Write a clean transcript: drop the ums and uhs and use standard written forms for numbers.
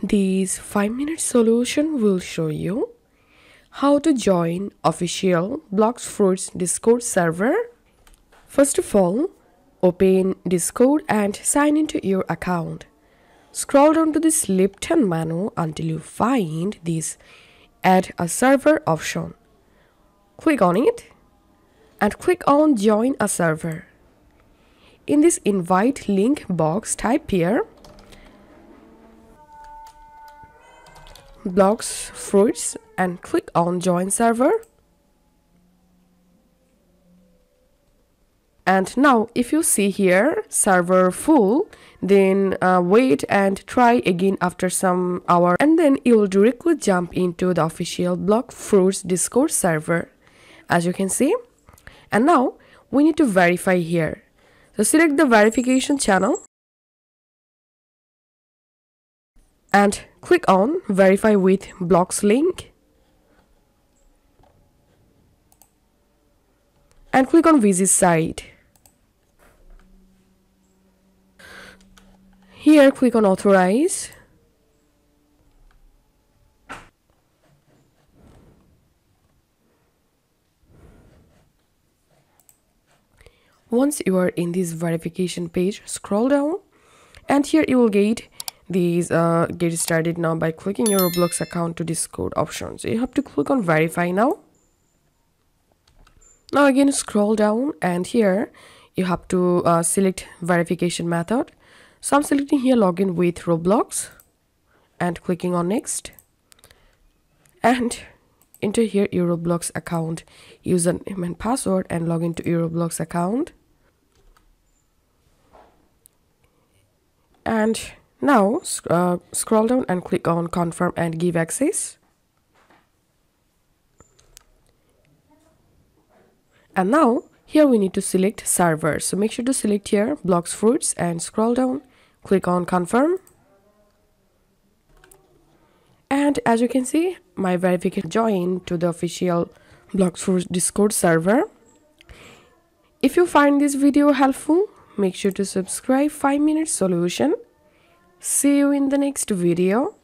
This 5-minute solution will show you how to join official Blox Fruits Discord server. First of all, open Discord and sign into your account. Scroll down to this left-hand menu until you find this Add a Server option. Click on it and click on Join a Server. In this invite link box, type here Blox Fruits and click on Join Server. And now if you see here server full, then wait and try again after some hour, and then you will directly jump into the official Blox Fruits Discord server, as you can see. And now we need to verify here. So select the verification channel and click on verify with blox link and click on visit site. Here click on authorize Once you are in this verification page, scroll down and here you will get these get started now by clicking your Roblox account to Discord options. You have to click on verify now. Now again scroll down and here you have to select verification method. So I'm selecting here login with Roblox and clicking on next, and enter here your Roblox account username and password and log into your Roblox account. And now scroll down and click on confirm and give access. And now here we need to select server. So make sure to select here Blox Fruits and scroll down, click on confirm. And as you can see, my verification joined to the official Blox Fruits Discord server. If you find this video helpful, make sure to subscribe 5-minute solution. See you in the next video.